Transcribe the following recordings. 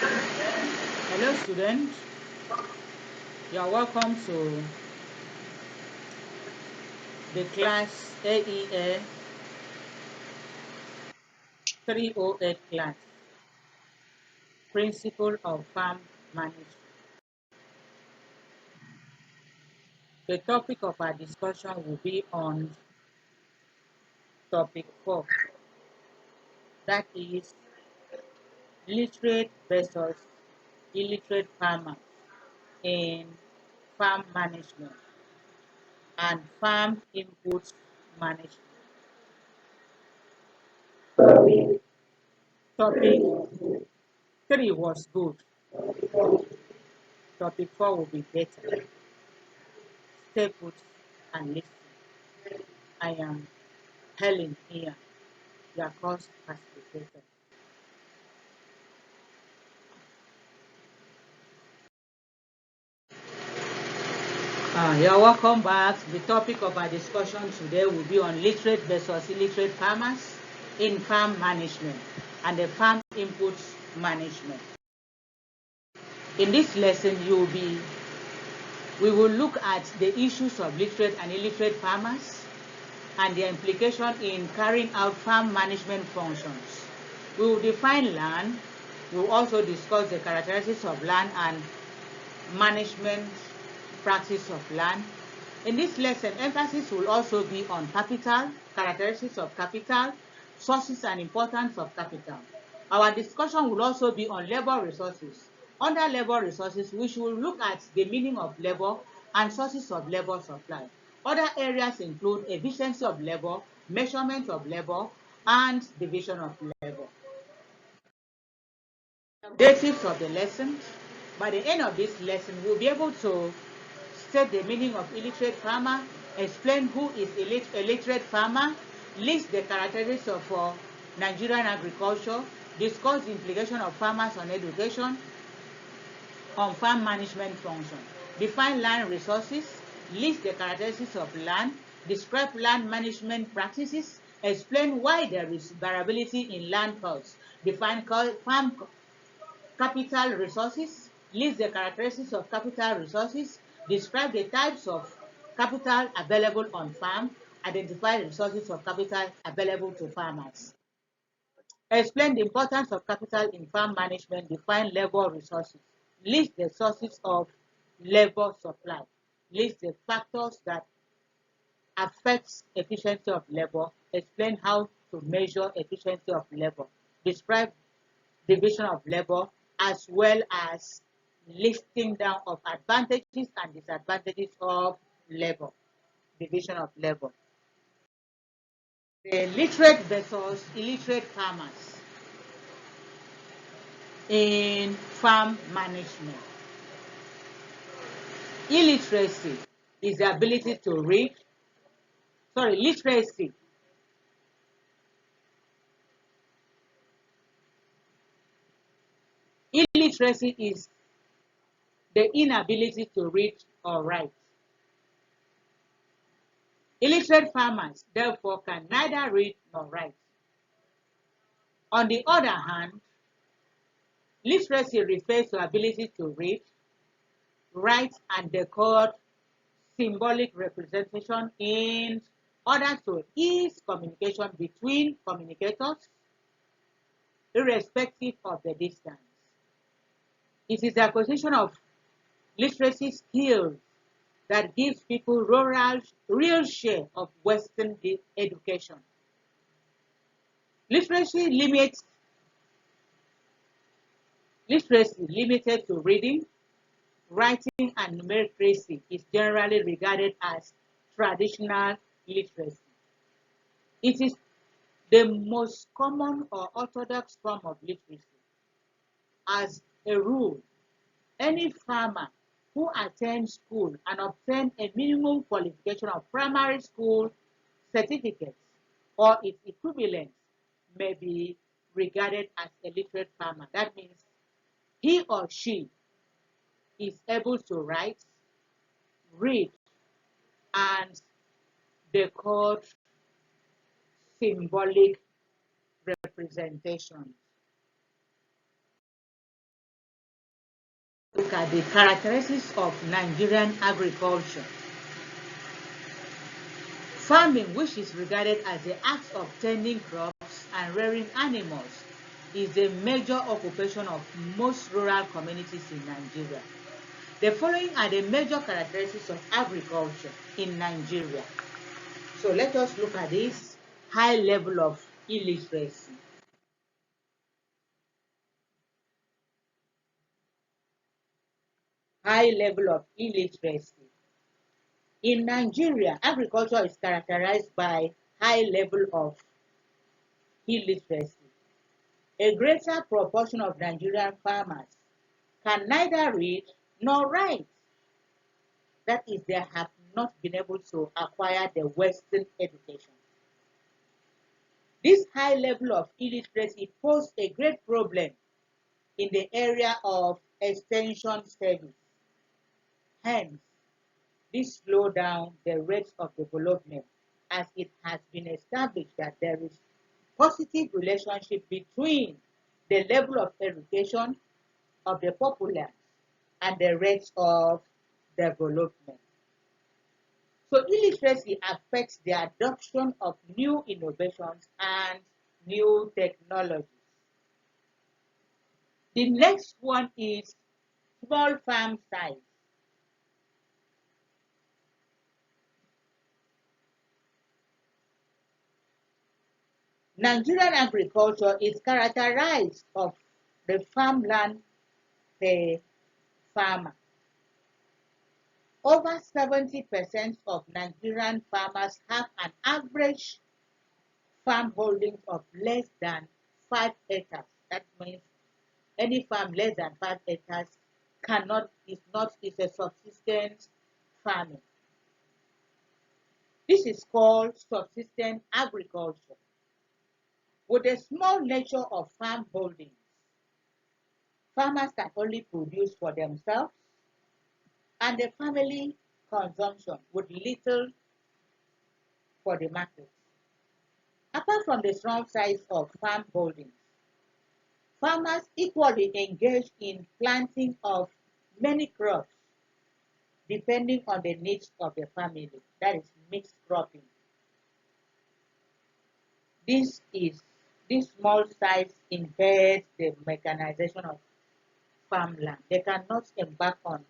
Hello students, you are welcome to the class AEA 308 class, Principle of Farm Management. The topic of our discussion will be on topic 4, that is literate versus illiterate farmers in farm management and farm input management. Topic 3 was good, topic 4 will be better. Stay put and listen. I am Helen here, your course facilitator. You're welcome back. The topic of our discussion today will be on literate versus illiterate farmers in farm management and the farm input management. In this lesson, we will look at the issues of literate and illiterate farmers and their implication in carrying out farm management functions. We will define land. We will also discuss the characteristics of land and management practice of land. In this lesson, emphasis will also be on capital, characteristics of capital, sources and importance of capital. Our discussion will also be on labor resources. Under labor resources, we should look at the meaning of labor and sources of labor supply. Other areas include efficiency of labor, measurement of labor, and division of labor. Objectives of the lesson. By the end of this lesson, we'll be able to state the meaning of illiterate farmer, explain who is a literate farmer, list the characteristics of Nigerian agriculture, discuss the implication of farmers on education, on farm management function, define land resources, list the characteristics of land, describe land management practices, explain why there is variability in land costs, define farm capital resources, list the characteristics of capital resources, describe the types of capital available on farm, identify the resources of capital available to farmers. Explain the importance of capital in farm management, define labor resources, list the sources of labor supply, list the factors that affect efficiency of labor, explain how to measure efficiency of labor, describe division of labor, as well as listing down of advantages and disadvantages of labor, division of labor. The literate versus illiterate farmers in farm management. Illiteracy is the ability to read, literacy. Illiteracy is the inability to read or write. Illiterate farmers, therefore, can neither read nor write. On the other hand, literacy refers to ability to read, write, and decode symbolic representation in order to ease communication between communicators, irrespective of the distance. It is the acquisition of literacy skills that gives people real share of Western education. Literacy limits Literacy limited to reading, writing, and numeracy is generally regarded as traditional literacy. It is the most common or orthodox form of literacy. As a rule, any farmer who attends school and obtains a minimum qualification of primary school certificate or its equivalent may be regarded as a literate farmer. That means he or she is able to write, read, and decode symbolic representation. look at the characteristics of Nigerian agriculture. Farming, which is regarded as the act of tending crops and rearing animals, is a major occupation of most rural communities in Nigeria. The following are the major characteristics of agriculture in Nigeria. So let us look at this high level of illiteracy. High level of illiteracy. In Nigeria, agriculture is characterized by high level of illiteracy. A greater proportion of Nigerian farmers can neither read nor write. That is, they have not been able to acquire the Western education. This high level of illiteracy poses a great problem in the area of extension service. Hence, this slows down the rate of development, as it has been established that there is positive relationship between the level of education of the populace and the rate of development. So illiteracy affects the adoption of new innovations and new technologies. The next one is small farm size. Nigerian agriculture is characterized of the farmland per farmer. Over 70% of Nigerian farmers have an average farm holdings of less than 5 acres. That means any farm less than 5 acres is a subsistence farming. This is called subsistence agriculture. With the small nature of farm holdings, farmers can only produce for themselves and the family consumption with little for the market. Apart from the small size of farm holdings, farmers equally engage in planting of many crops depending on the needs of the family. That is mixed cropping. This small size impairs the mechanization of farmland. They cannot embark on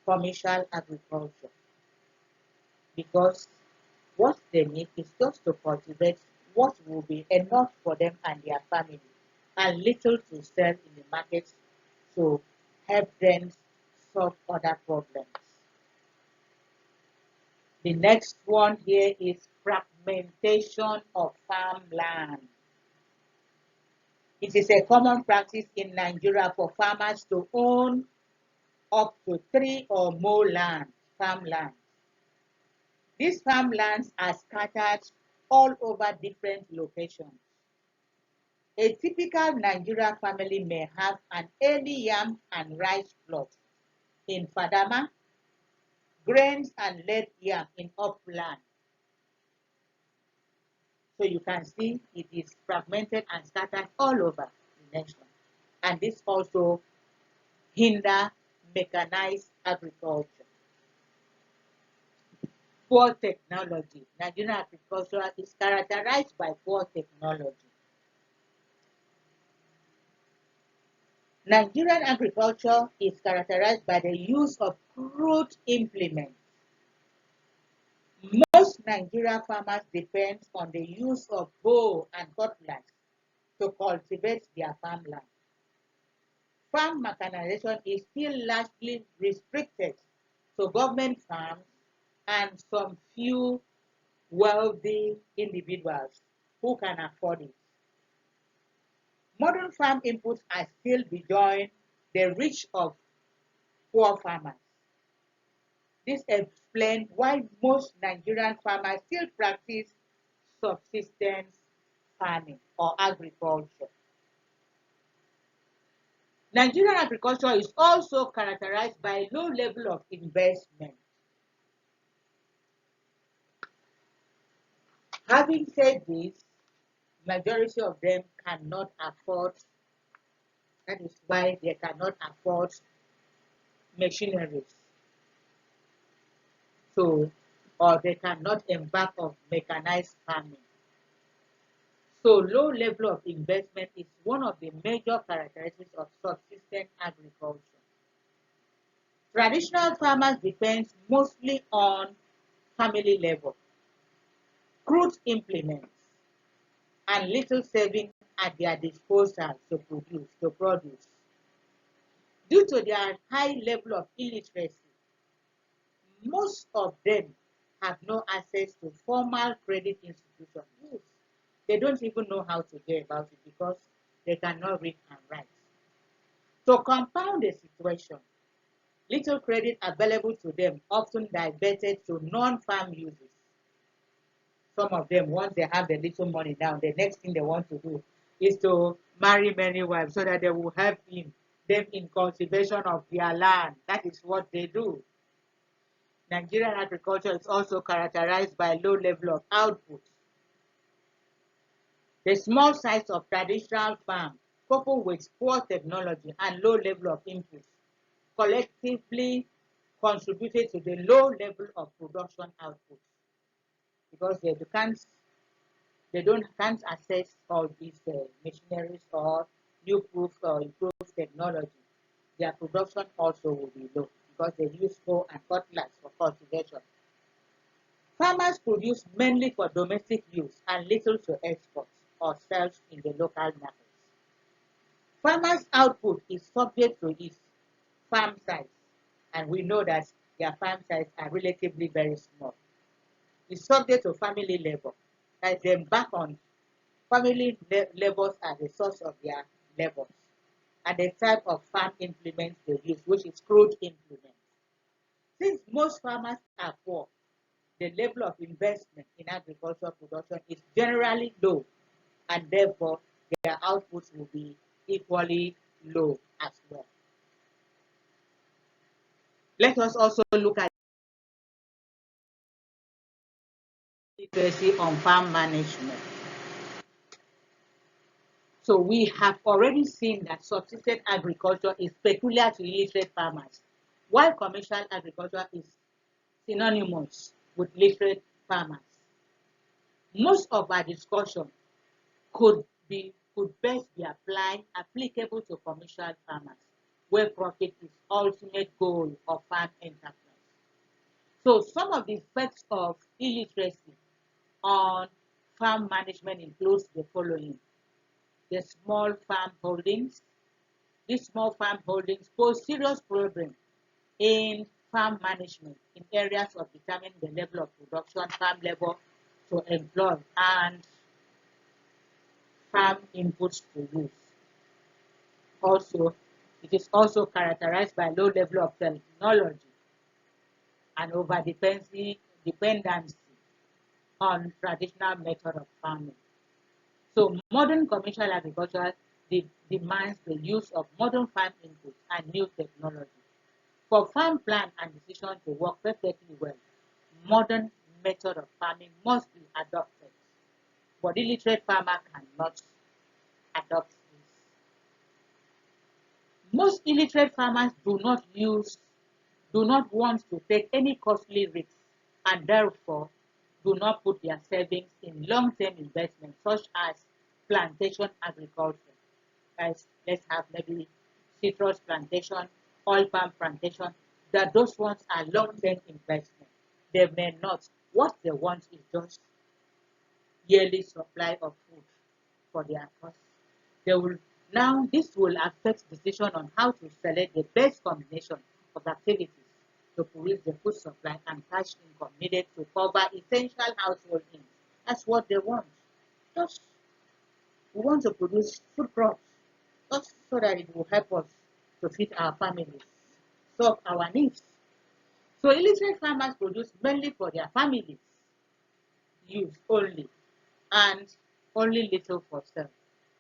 commercial agriculture because what they need is just to cultivate what will be enough for them and their family and little to sell in the market to help them solve other problems. The next one here is fragmentation of farmland. It is a common practice in Nigeria for farmers to own up to 3 or more farmlands. These farmlands are scattered all over different locations. A typical Nigerian family may have an early yam and rice plot in Fadama, grains and late yam in upland. So you can see it is fragmented and scattered all over the nation. And this also hinder mechanized agriculture. Poor technology. Nigerian agriculture is characterized by poor technology. Nigerian agriculture is characterized by the use of crude implements. Most Nigerian farmers depend on the use of hoe and cutlass to cultivate their farmland. Farm mechanization is still largely restricted to government farms and some few wealthy individuals who can afford it. Modern farm inputs are still beyond the reach of poor farmers. This explains why most Nigerian farmers still practice subsistence farming or agriculture. Nigerian agriculture is also characterized by low level of investment. Having said this, majority of them cannot afford, that is why they cannot afford machineries. So, or they cannot embark on mechanized farming. So low level of investment is one of the major characteristics of subsistence agriculture. Traditional farmers depend mostly on family level, crude implements, and little saving at their disposal to produce. Due to their high level of illiteracy, most of them have no access to formal credit institutions. Yes, they don't even know how to go about it because they cannot read and write. To compound the situation, little credit available to them often diverted to non-farm uses. Some of them, once they have the little money down, the next thing they want to do is to marry many wives so that they will help them in cultivation of their land. That is what they do. Nigerian agriculture is also characterized by low level of output. The small size of traditional farm, coupled with poor technology and low level of inputs, collectively contributed to the low level of production output because they can't access all these machineries or new proof or improved technology. Their production also will be low because they use hoe and cutlass for cultivation. Farmers produce mainly for domestic use and little to export or sell in the local markets. Farmers' output is subject to its farm size, and we know that their farm size are relatively very small. It's subject to family labor, as they embark on family labors are the source of their labors, and the type of farm implements they use, which is crude implements. Since most farmers are poor, the level of investment in agricultural production is generally low, and therefore their outputs will be equally low as well. Let us also look at literacy on farm management. So we have already seen that subsistence agriculture is peculiar to illiterate farmers, while commercial agriculture is synonymous with literate farmers. Most of our discussion could best be applicable to commercial farmers, where profit is ultimate goal of farm enterprise. So some of the effects of illiteracy on farm management includes the following: the small farm holdings. These small farm holdings pose serious problems in farm management in areas of determining the level of production, farm labor to employ, and farm inputs to use. Also, it is also characterized by low level of technology and dependency on traditional method of farming. So modern commercial agriculture demands the use of modern farm inputs and new technology. For farm plan and decision to work perfectly well, modern method of farming must be adopted. But illiterate farmer cannot adopt this. Most illiterate farmers do not want to take any costly risks and therefore do not put their savings in long-term investments such as plantation agriculture. As let's have maybe citrus plantation, oil palm plantation, that those ones are long-term investments. They may not. What they want is just yearly supply of food for their costs. They will now this will affect decision on how to select the best combination of activities to produce the food supply and cash income needed to cover essential household needs. That's what they want. Just we want to produce food crops just so that it will help us to feed our families, solve our needs. So illiterate farmers produce mainly for their families use only and only little for sale.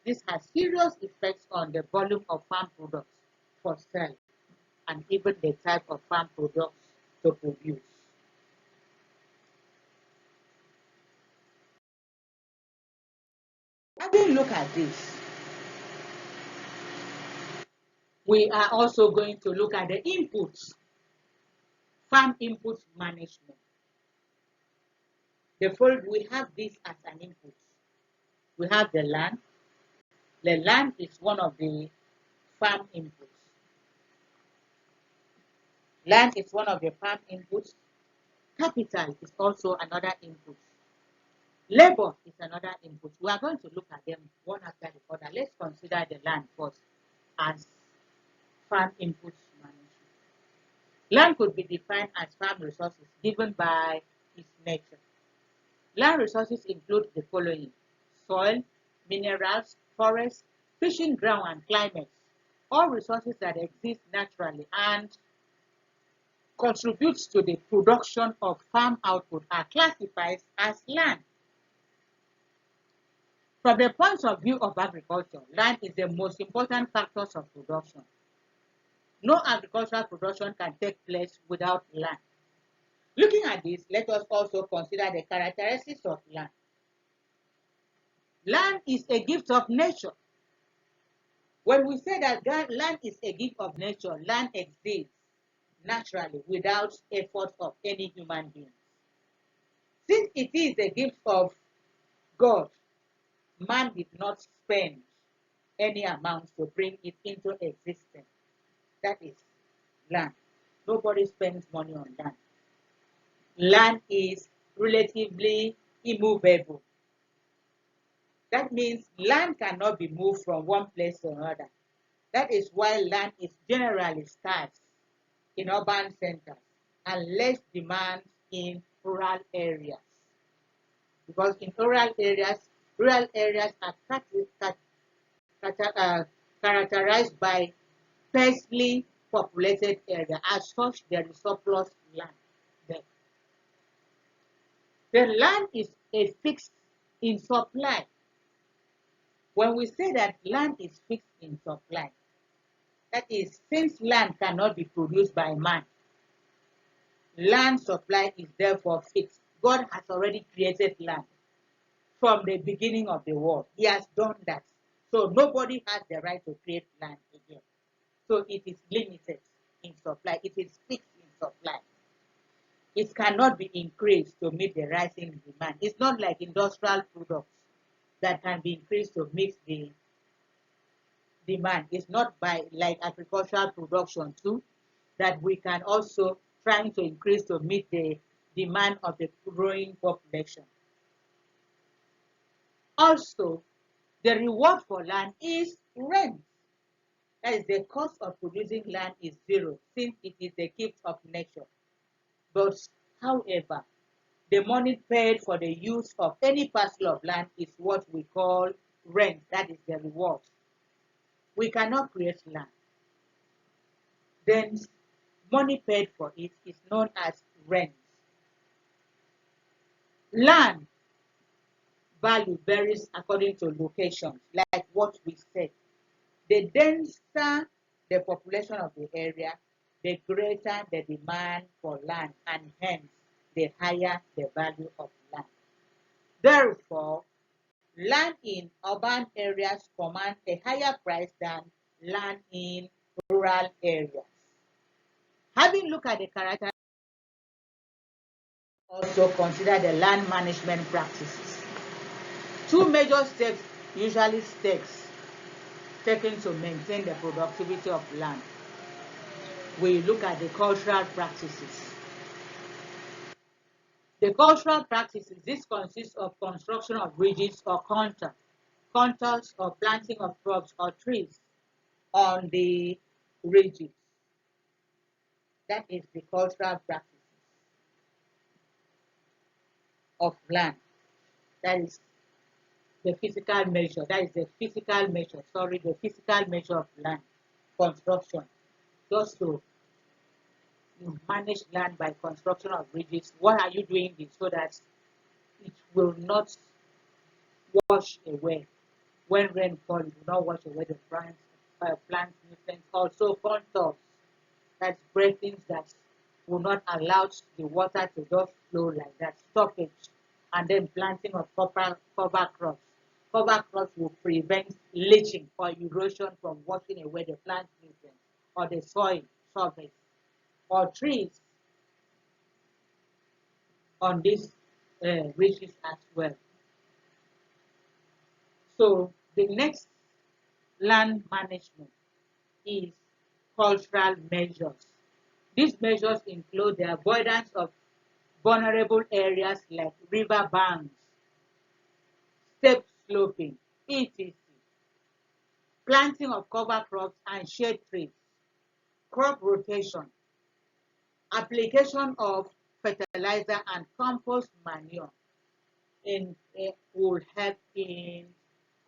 This has serious effects on the volume of farm products for sale and even the type of farm products to produce. Having a look at this, We are also going to look at the inputs, farm inputs management. We have this as an input. We have the land. The land is one of the farm inputs. Land is one of the farm inputs. Capital is also another input. Labor is another input. We are going to look at them one after the other. Let's consider the land first as farm inputs management. Land could be defined as farm resources given by its nature. Land resources include the following: soil, minerals, forests, fishing ground, and climates. All resources that exist naturally and contribute to the production of farm output are classified as land. From the point of view of agriculture, land is the most important factor of production. No agricultural production can take place without land. Looking at this, let us also consider the characteristics of land. Land is a gift of nature. When we say that land is a gift of nature, land exists naturally without effort of any human being. Since it is a gift of God, man did not spend any amount to bring it into existence. That is land. Nobody spends money on land. Land is relatively immovable. That means land cannot be moved from one place to another. That is why land is generally scarce in urban centers and less demand in rural areas. Because in rural areas are characterized by sparsely populated area. As such, there is surplus land there. The land is a fixed in supply. When we say that land is fixed in supply, that is, since land cannot be produced by man, land supply is therefore fixed. God has already created land from the beginning of the world. He has done that. So nobody has the right to create land again. So it is limited in supply. It is fixed in supply. It cannot be increased to meet the rising demand. It's not like industrial products that can be increased to meet the demand. It's not by like agricultural production too that we can also trying to increase to meet the demand of the growing population. Also, the reward for land is rent. That is, the cost of producing land is zero since it is a gift of nature. But however, the money paid for the use of any parcel of land is what we call rent. That is the reward. We cannot create land. Then money paid for it is known as rent. Land value varies according to locations, like what we said. The denser the population of the area, the greater the demand for land, and hence the higher the value of land. Therefore, land in urban areas command a higher price than land in rural areas. Having looked at the character, also consider the land management practices. Two major steps usually taken to maintain the productivity of land. We look at the cultural practices. The cultural practices, this consists of construction of bridges or contours or planting of crops or trees on the ridges. That is the cultural practices of land. That is the physical measure. That is the physical measure. Sorry, the physical measure of land construction. Just to you manage land by construction of bridges. What are you doing this so that it will not wash away? When rain falls, it will not wash away the plant nutrients. Also contours, that's breakings that will not allow the water to just flow like that. Stoppage, and then planting of cover crops. Cover crops will prevent leaching or erosion from washing away the plant nutrients. or the soil surface or trees on these ridges as well. So the next land management is cultural measures. These measures include the avoidance of vulnerable areas like river banks, steep sloping, etc. Planting of cover crops and shade trees, crop rotation, application of fertilizer and compost manure will help in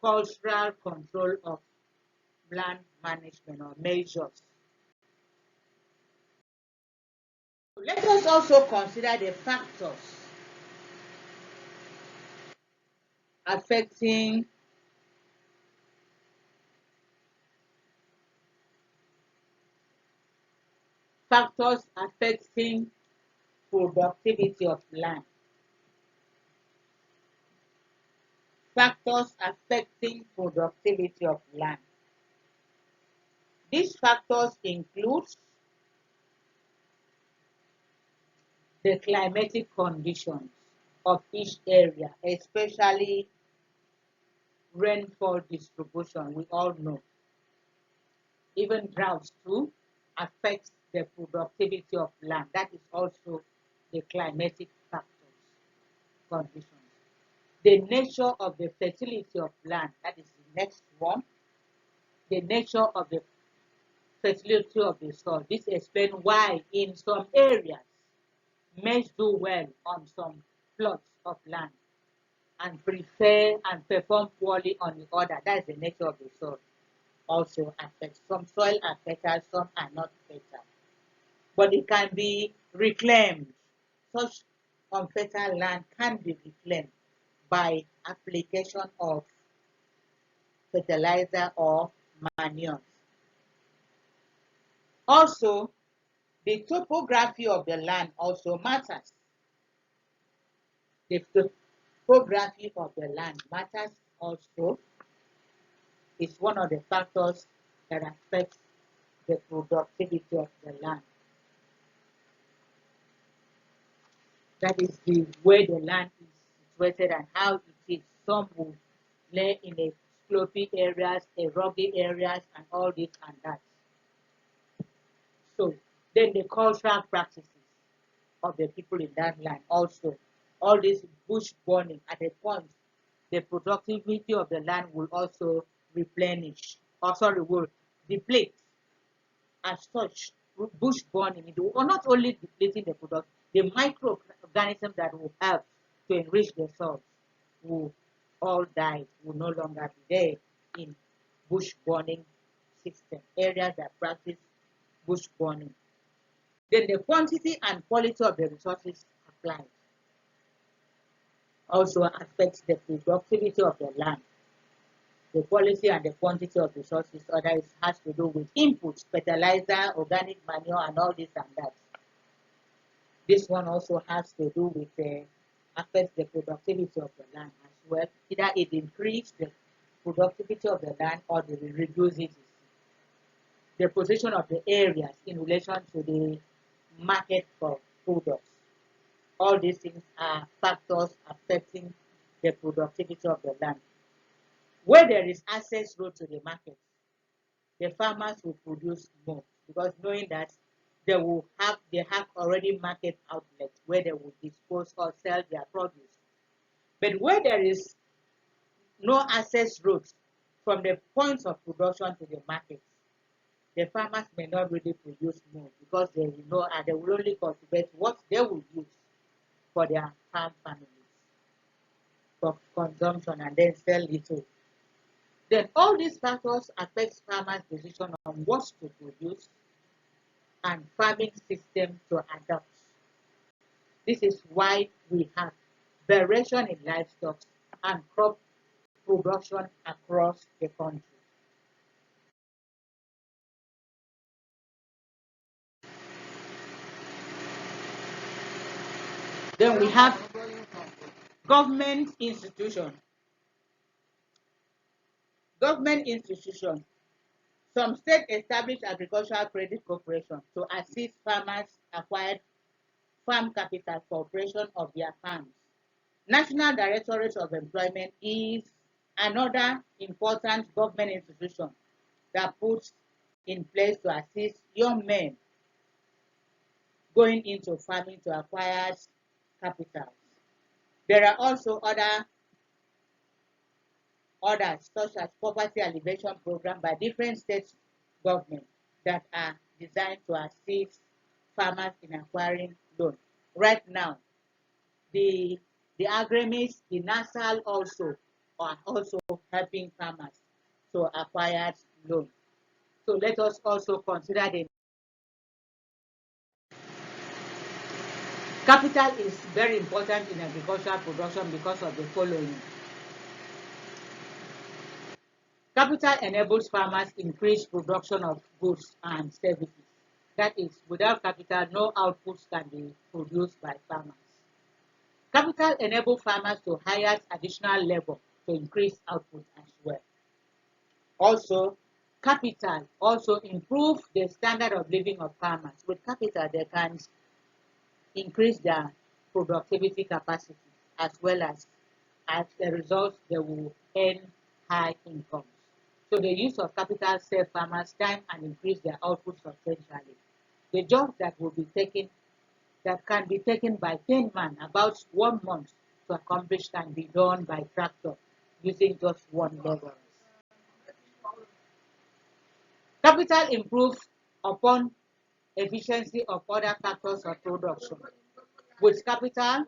cultural control of land management or measures. Let us also consider the affecting factors affecting productivity of land. Factors affecting productivity of land. These factors include the climatic conditions of each area, especially rainfall distribution. We all know. Even droughts too affects the productivity of land. That is also the climatic factors, conditions. The nature of the fertility of land, that is the next one. The nature of the fertility of the soil. This explains why in some areas maize do well on some plots of land and prefer and perform poorly on the other. That is the nature of the soil. Also affects. Some soil are fertile, some are not fertile. But it can be reclaimed. Such unfertile land can be reclaimed by application of fertilizer or manure. Also, the topography of the land also matters. The topography of the land matters also. It's one of the factors that affects the productivity of the land. That is the way the land is situated and how it is. Some will lay in a slopy areas, a rugged areas, and all this and that. So then the cultural practices of the people in that land also. All this bush burning at a point, the productivity of the land will also replenish, or sorry, will deplete. As such, bush burning, it will not only depleting the product, the microorganisms that will help to enrich the soil will all die, will no longer be there in bush burning system, areas that practice bush burning. Then the quantity and quality of the resources applied also affects the productivity of the land. The quality and the quantity of resources, otherwise has to do with inputs, fertilizer, organic manure, and all this and that. This one also has to do with affects the productivity of the land as well. Either it increases the productivity of the land or it reduces it. The position of the areas in relation to the market for products. All these things are factors affecting the productivity of the land. Where there is access road to the market, the farmers will produce more because knowing that they have already market outlets where they will dispose or sell their produce. But where there is no access roads from the points of production to the market, the farmers may not really produce more because they will know and they will only cultivate what they will use for their farm families for consumption and then sell little. Then all these factors affect farmers' decision on what to produce and farming system to adopt. This is why we have variation in livestock and crop production across the country. Then we have government institution. Government institution Some state established agricultural credit corporations to assist farmers acquire farm capital for operation of their farms. National Directorate of Employment is another important government institution that puts in place to assist young men going into farming to acquire capital. There are also others such as poverty alleviation program by different state governments that are designed to assist farmers in acquiring loan. Right now, the the agreements, the NASAL also are also helping farmers to acquire loan. So let us also consider the capital is very important in agricultural production because of the following. Capital enables farmers increase production of goods and services. That is, without capital, no outputs can be produced by farmers. Capital enables farmers to hire additional labor to increase output as well. Also, capital also improve the standard of living of farmers. With capital, they can increase their productivity capacity as well as a result, they will earn high incomes. So the use of capital save farmers time and increase their output substantially. The job that will be taken that can be taken by 10 men about 1 month to accomplish can be done by tractor using just one lever. Capital improves upon efficiency of other factors of production. With capital,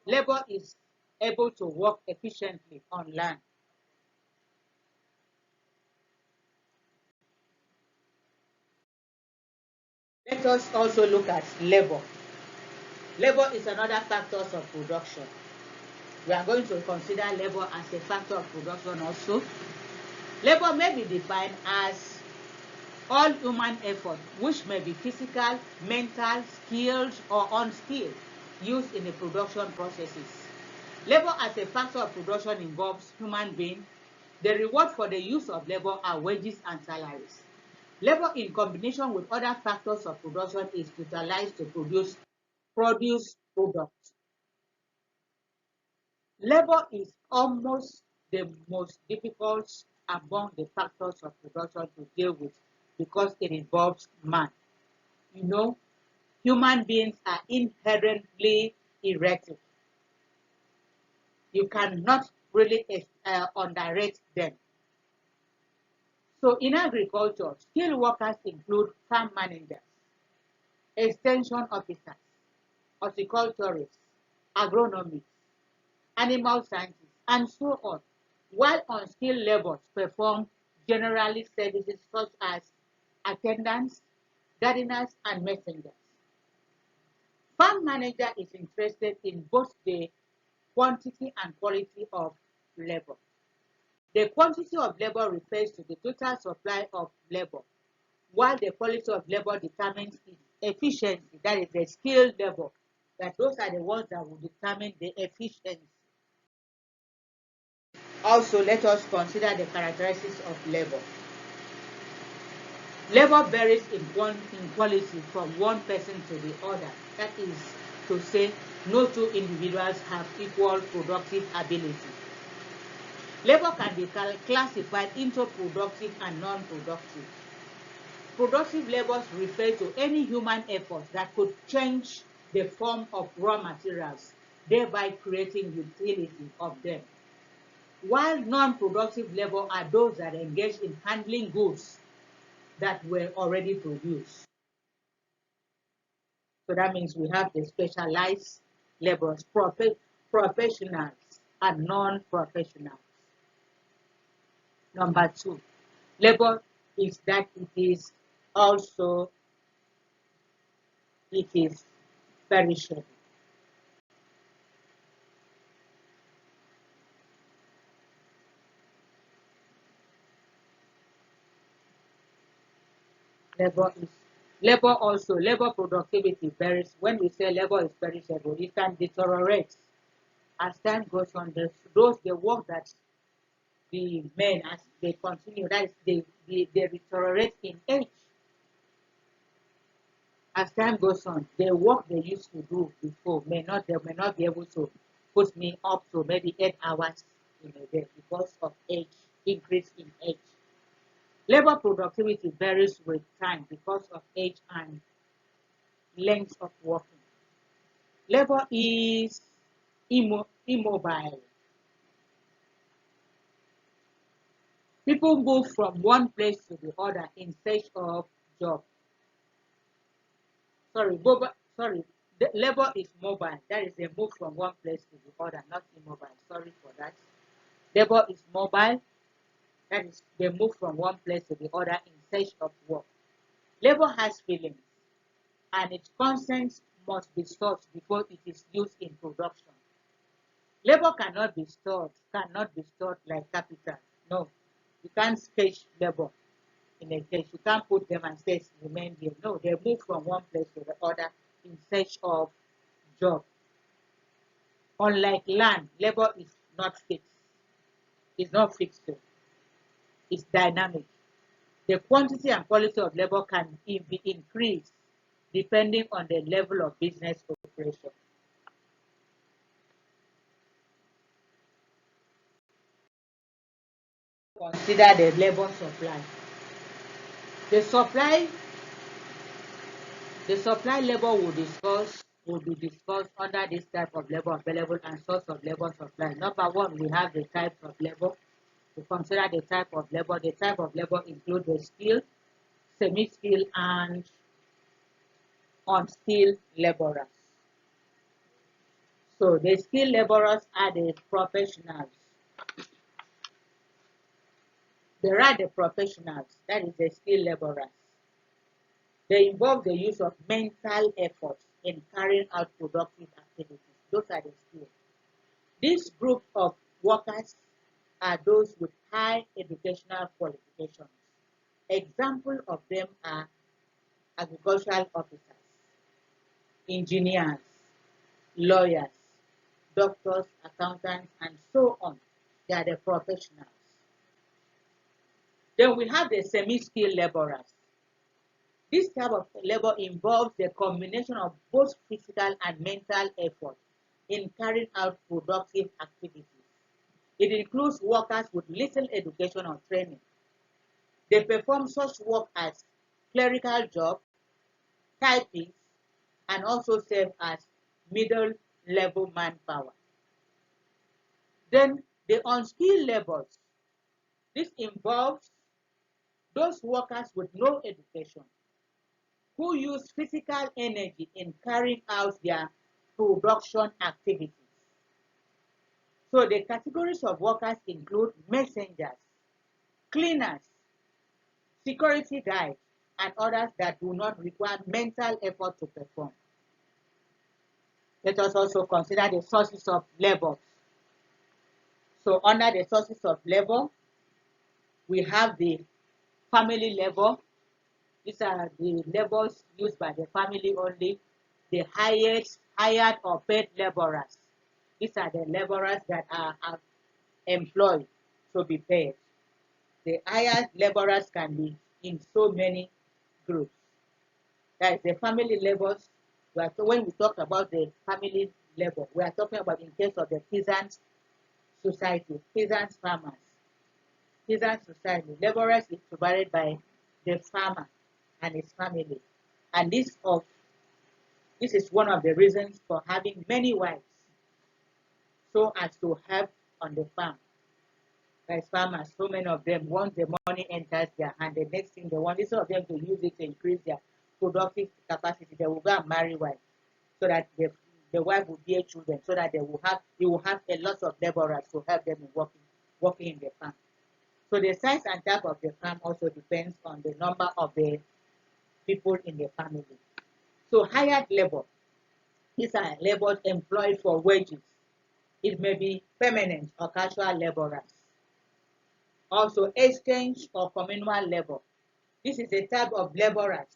labor is able to work efficiently on land. Let us also look at labor. Labor is another factor of production. We are going to consider labor as a factor of production also. Labor may be defined as all human effort, which may be physical, mental, skilled, or unskilled, used in the production processes. Labor as a factor of production involves human beings. The reward for the use of labor are wages and salaries. Labor in combination with other factors of production is utilized to produce products. Labor is almost the most difficult among the factors of production to deal with because it involves man. You know, human beings are inherently erratic. You cannot really underrate them. So in agriculture, skilled workers include farm managers, extension officers, horticulturists, agronomists, animal scientists, and so on, while unskilled laborers perform generally services such as attendants, gardeners, and messengers. Farm manager is interested in both the quantity and quality of labor. The quantity of labor refers to the total supply of labor, while the quality of labor determines its efficiency, that is the skilled labor, that those are the ones that will determine the efficiency. Also, let us consider the characteristics of labor. Labor varies in quality from one person to the other. That is to say, no two individuals have equal productive ability. Labor can be classified into productive and non-productive. Productive labors refer to any human effort that could change the form of raw materials, thereby creating utility of them. While non-productive labor are those that engage in handling goods that were already produced. So that means we have the specialized laborers, professionals, and non-professionals. Number two, labor is that it is perishable. Labor is labor productivity varies. When we say labor is perishable, it can deteriorate as time goes on. The work that the men as they continue, that is, they deteriorate in age. As time goes on, the work they used to do before they may not be able to put me up to maybe 8 hours in a day because of age, increase in age. Labor productivity varies with time because of age and length of working. Labor is immobile. People move from one place to the other in search of job. Sorry, the labor is mobile. That is, they move from one place to the other, not immobile. Sorry for that. Labor is mobile. That is, they move from one place to the other in search of work. Labor has feelings, and its consent must be sought before it is used in production. Labor cannot be stored like capital. No, you can't cage labor in a cage. You can't put them and say remain here. No, they move from one place to the other in search of job. Unlike land, labor is not fixed. It's not fixed. It's dynamic. The quantity and quality of labor can be increased depending on the level of business operation. Consider the labor supply. The supply, the supply labor will be discussed under this type of labor available and source of labor supply. Number one, we have the types of labor. To consider the type of labor. The type of labor include the skilled, semi-skilled, and unskilled laborers. So the skilled laborers are the professionals. There are the professionals, that is the skilled laborers. They involve the use of mental effort in carrying out productive activities. Those are the skilled. This group of workers are those with high educational qualifications. Examples of them are agricultural officers, engineers, lawyers, doctors, accountants, and so on. They are the professionals. Then we have the semi-skilled laborers. This type of labor involves the combination of both physical and mental effort in carrying out productive activities. It includes workers with little education or training. They perform such work as clerical jobs, typists, and also serve as middle-level manpower. Then the unskilled labors. This involves those workers with no education who use physical energy in carrying out their production activities. So the categories of workers include messengers, cleaners, security guards, and others that do not require mental effort to perform. Let us also consider the sources of labor. So under the sources of labor, we have the family labor. These are the labors used by the family only. The hired or paid laborers. These are the laborers that are employed to be paid. The hired laborers can be in so many groups. That is the family labors. When we talk about the family labor, we are talking about in case of the peasant society, peasant farmers. Peasant society, laborers is provided by the farmer and his family. And this is one of the reasons for having many wives, so as to help on the farm. As farmers, so many of them, once the money enters their hand, the next thing they want, instead of them to use it to increase their productive capacity, they will go and marry wife, so that the wife will bear children, so that you will have a lot of laborers to help them in working in the farm. So the size and type of the farm also depends on the number of the people in the family. So hired labor, these are laborers employed for wages. It may be permanent or casual laborers. Also, exchange or communal labor. This is a type of laborers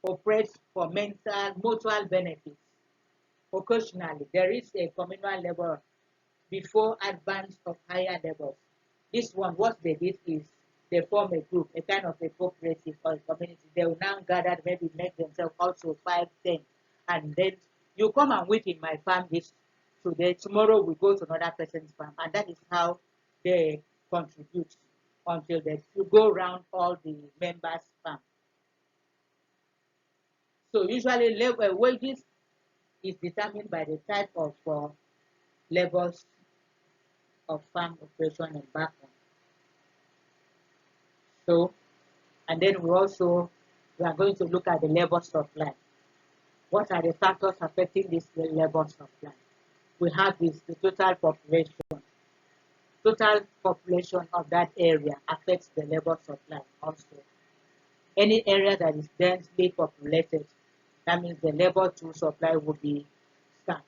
operates for mutual benefits. Occasionally, there is a communal labor before advance of higher labors. This one, what they did is they form a group, a kind of a cooperative or a community. They will now gather, maybe make themselves also 5, 10, and then you come and wait in my farm this today. Tomorrow we go to another person's farm, and that is how they contribute until they go around all the members' farm. So usually wages is determined by the type of labors of farm operation and background. So, and then we are going to look at the labor supply. What are the factors affecting this labor supply? We have the total population. Total population of that area affects the labor supply also. Any area that is densely populated, that means the labor to supply will be scarce.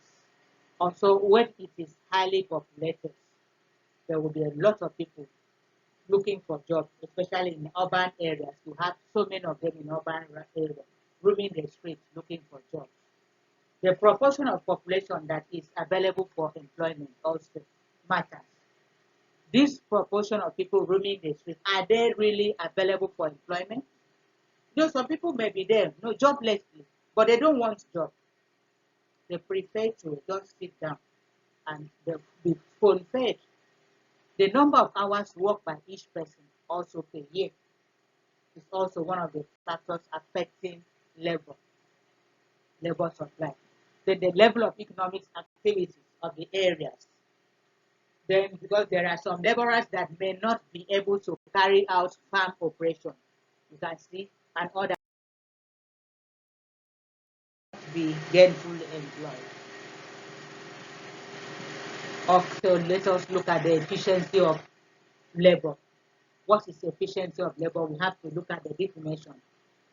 Also, when it is highly populated, there will be a lot of people looking for jobs, especially in urban areas. You have so many of them in urban areas, roaming the streets looking for jobs. The proportion of population that is available for employment also matters. This proportion of people roaming the streets, are they really available for employment? You know, some people may be there, no joblessly, but they don't want job. They prefer to just sit down and be phone fed. The number of hours worked by each person also per year is also one of the factors affecting labor supply. Then the level of economic activities of the areas. Then because there are some laborers that may not be able to carry out farm operation, you can see, and others be gainfully employed. Also, let us look at the efficiency of labor. What is efficiency of labor? We have to look at the definition.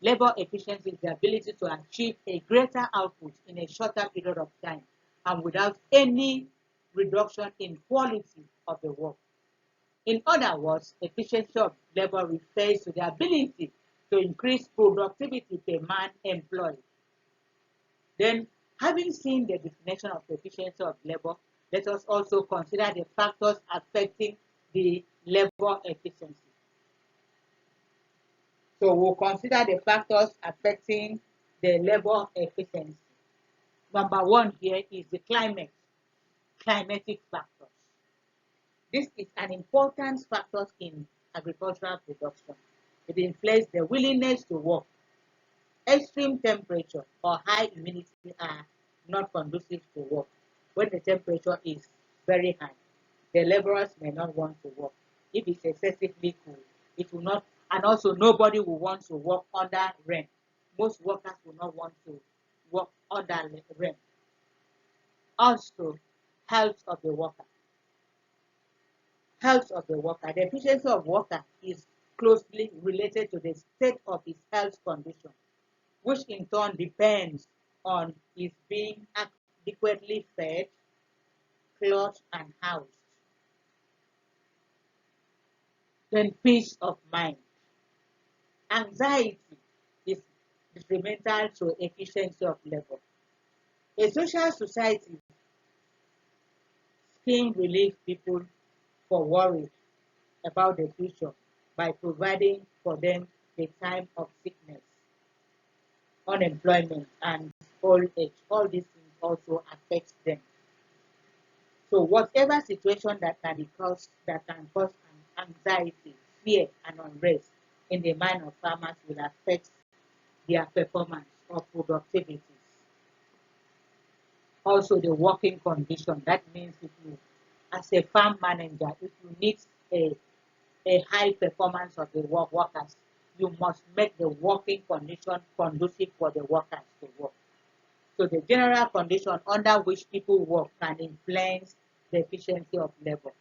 Labor efficiency is the ability to achieve a greater output in a shorter period of time and without any reduction in quality of the work. In other words, efficiency of labor refers to the ability to increase productivity per man employed. Then, having seen the definition of efficiency of labor, let us also consider the factors affecting the labor efficiency. So we'll consider the factors affecting the labor efficiency. Number one here is the climatic factors. This is an important factor in agricultural production. It influences the willingness to work. Extreme temperature or high humidity are not conducive to work. When the temperature is very high, the laborers may not want to work. If it's excessively cool, it will not, and also nobody will want to work under rain. Most workers will not want to work under rain. Also, health of the worker. Health of the worker. The efficiency of worker is closely related to the state of his health condition, which in turn depends on his being adequately fed, clothed, and housed. Then peace of mind. Anxiety is detrimental to efficiency of labor. A social society scheme relieves people for worry about the future by providing for them the time of sickness, unemployment, and old age. All these things also affect them. So whatever situation that can cause anxiety, fear, and unrest in the mind of farmers will affect their performance or productivity. Also, the working condition. That means if you, as a farm manager, if you need a high performance of the workers, you must make the working condition conducive for the workers to work. So the general condition under which people work can influence the efficiency of labor.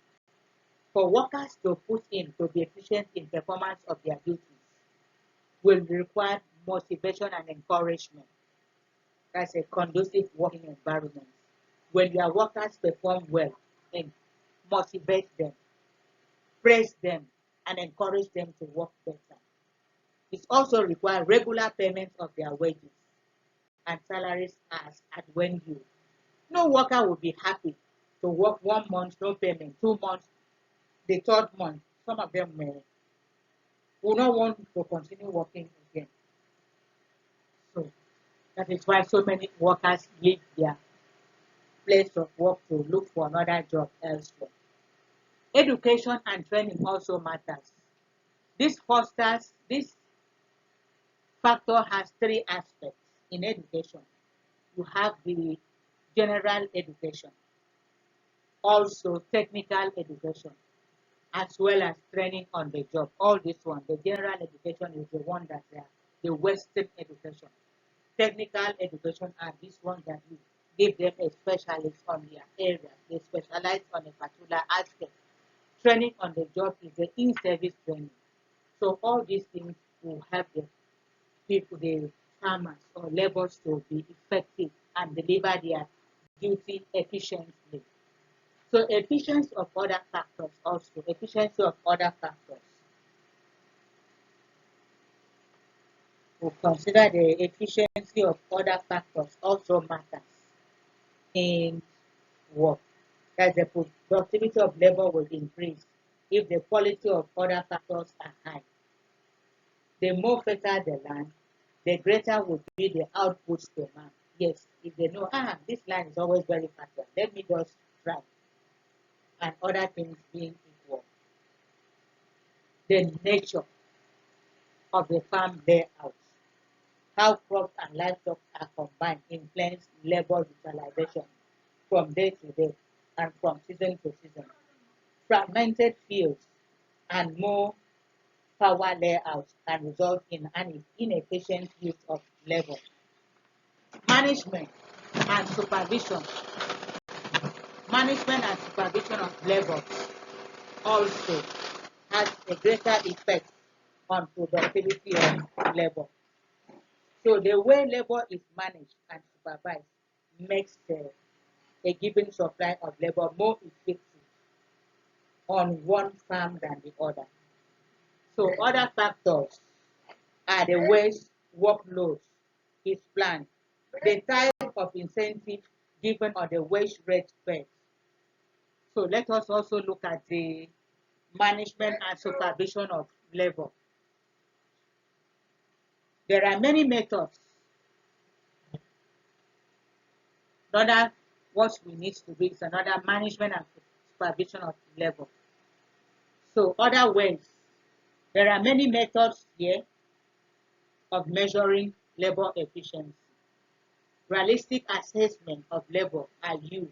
For workers to put in to be efficient in performance of their duties will require motivation and encouragement. That's a conducive working environment. When their workers perform well, and motivate them, praise them, and encourage them to work better. It also requires regular payment of their wages and salaries as at when due. No worker will be happy to work 1 month, no payment, 2 months, the third month, some of them will not want to continue working again. So that is why so many workers leave their place of work to look for another job elsewhere. Education and training also matters. This factor has three aspects in education. You have the general education, also technical education, as well as training on the job. All this one, the general education is the one that the Western education. Technical education are these ones that you give them a specialist on their area. They specialize on a particular aspect. Training on the job is the in-service training. So all these things will help the people, the farmers or laborers to be effective and deliver their duty efficiently. So efficiency of other factors also, efficiency of other factors. We'll consider the efficiency of other factors also matters in work. That the productivity of labor will increase if the quality of other factors are high. The more fertile the land, the greater will be the output per man. Yes, if they know, this land is always very fertile, let me just try, and other things being equal. The nature of the farm layout, how crops and livestock are combined, influence labor utilization from day to day and from season to season. Fragmented fields and more power layouts can result in an inefficient use of labor. Management and supervision. Management and supervision of labor also has a greater effect on productivity of labor. So the way labor is managed and supervised makes a given supply of labor more effective on one farm than the other. So other factors are the ways workload is planned, the type of incentive given or the wage rate paid. So let us also look at the management and supervision of labor. There are many methods. Another, what we need to do is another management and supervision of labor. So other ways, there are many methods here of measuring labor efficiency. Realistic assessment of labor are used.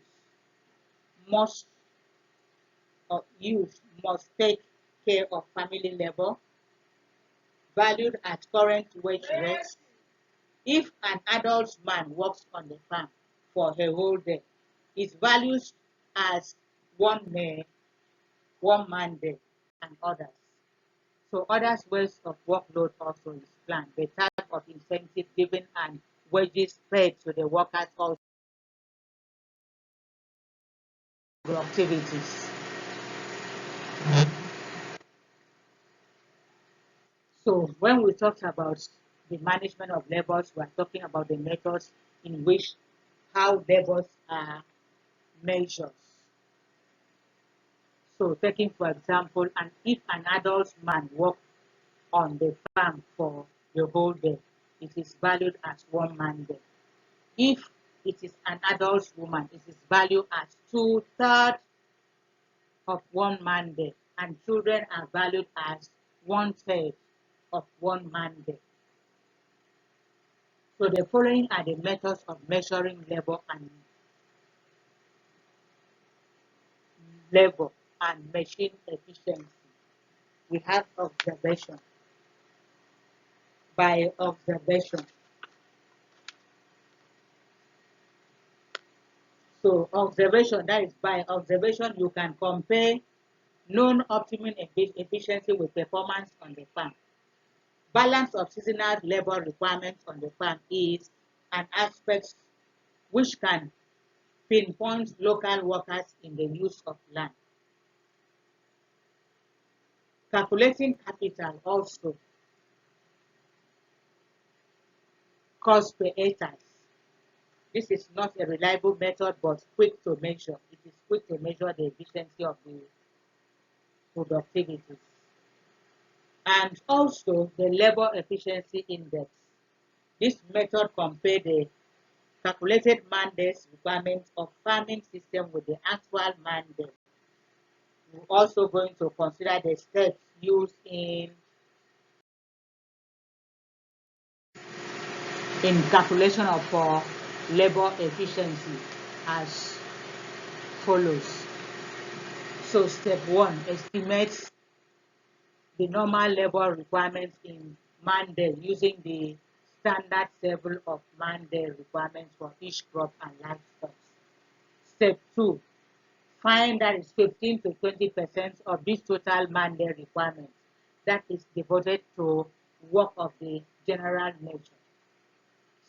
Most must take care of family labor, valued at current wage rates. If an adult man works on the farm for a whole day, is valued as one man day, and others. So others ways of workload also is planned. The type of incentive given and wages paid to the workers also activities. So when we talk about the management of labors, we are talking about the methods in which how labors are measured. So taking for example, if an adult man works on the farm for the whole day, it is valued as one man day. If it is an adult woman, it is valued as 2/3 of one man day, and children are valued as 1/3 of one man day. So the following are the methods of measuring labor and machine efficiency. We have observation. By observation. So observation, that is by observation, you can compare known optimum efficiency with performance on the farm. Balance of seasonal labor requirements on the farm is an aspect which can pinpoint local workers in the use of land. Calculating capital also. Cost per acre. This is not a reliable method but quick to measure. It is quick to measure the efficiency of productivities. And also the labor efficiency index. This method compares the calculated man days requirements of farming system with the actual man days. We're also going to consider the steps used in calculation of labor efficiency as follows. So step 1, estimate the normal labor requirements in man day using the standard table of man day requirements for each crop and livestock. Step 2, find that is 15 to 20% of this total man day requirements that is devoted to work of the general nature.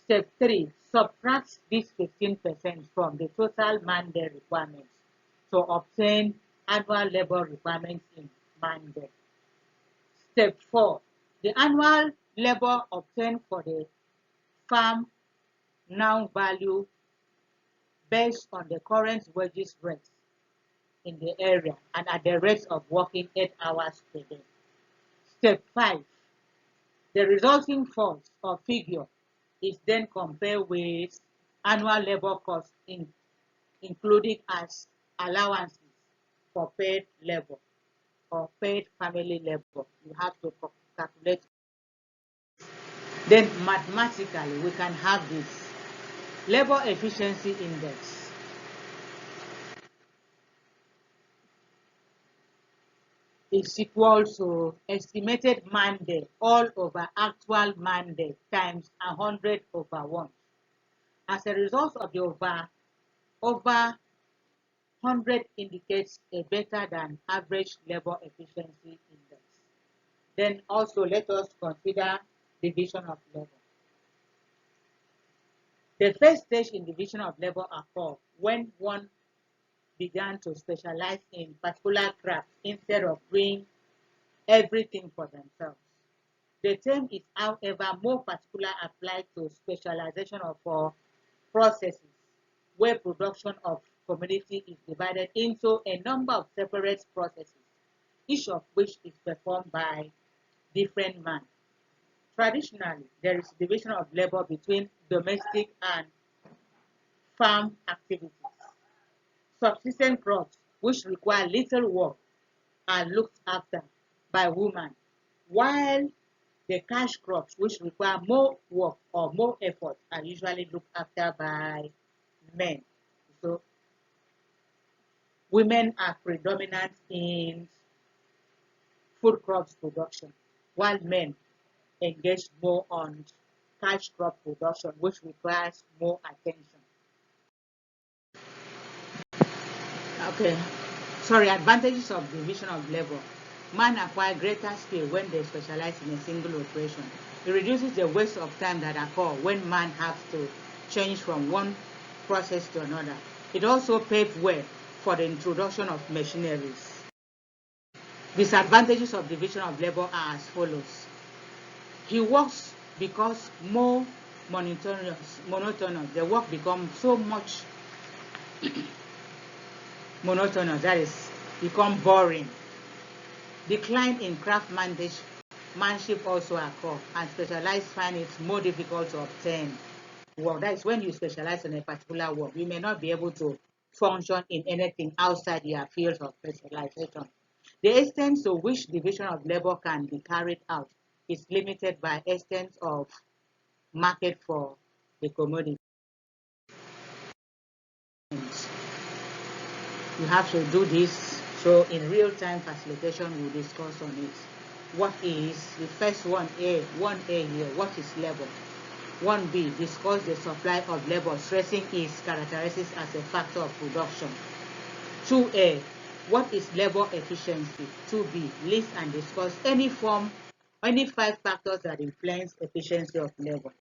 Step 3, subtract this 15% from the total man day requirements to obtain annual labor requirements in man day. Step 4, the annual labor obtained for the farm now value based on the current wages rates in the area and at the rate of working 8 hours per day. Step 5, the resulting force or figure is then compared with annual labor costs including as allowances for paid labor or paid family labor. You have to calculate. Then mathematically we can have this labor efficiency index is equal to estimated man day all over actual man day times 100 over 1. As a result of the over 100 indicates a better than average labor efficiency index. Then also let us consider division of labor. The first stage in division of labor occurs when one began to specialize in particular crafts instead of doing everything for themselves. The term is, however, more particular applied to specialization of processes where production of commodity is divided into a number of separate processes, each of which is performed by different men. Traditionally, there is division of labor between domestic and farm activities. Subsistence crops, which require little work, are looked after by women, while the cash crops, which require more work or more effort, are usually looked after by men. So, women are predominant in food crops production, while men engage more on cash crop production, which requires more attention. Okay, sorry, advantages of division of labor. Man acquire greater skill when they specialize in a single operation. It reduces the waste of time that occur when man has to change from one process to another. It also paves way for the introduction of machineries. Disadvantages of division of labor are as follows. He works because more monotonous. The work becomes so much monotonous, that is, become boring. Decline in craftsmanship also occur, and specialized find it more difficult to obtain work. That is, when you specialize in a particular work, you may not be able to function in anything outside your field of specialization. The extent to which division of labor can be carried out is limited by extent of market for the commodity. You have to do this, so in real-time facilitation we'll discuss on it. What is the first one? 1A here, what is labor? 1B, discuss the supply of labor, stressing its characteristics as a factor of production. 2A, what is labor efficiency? 2B, list and discuss any 5 factors that influence efficiency of labor.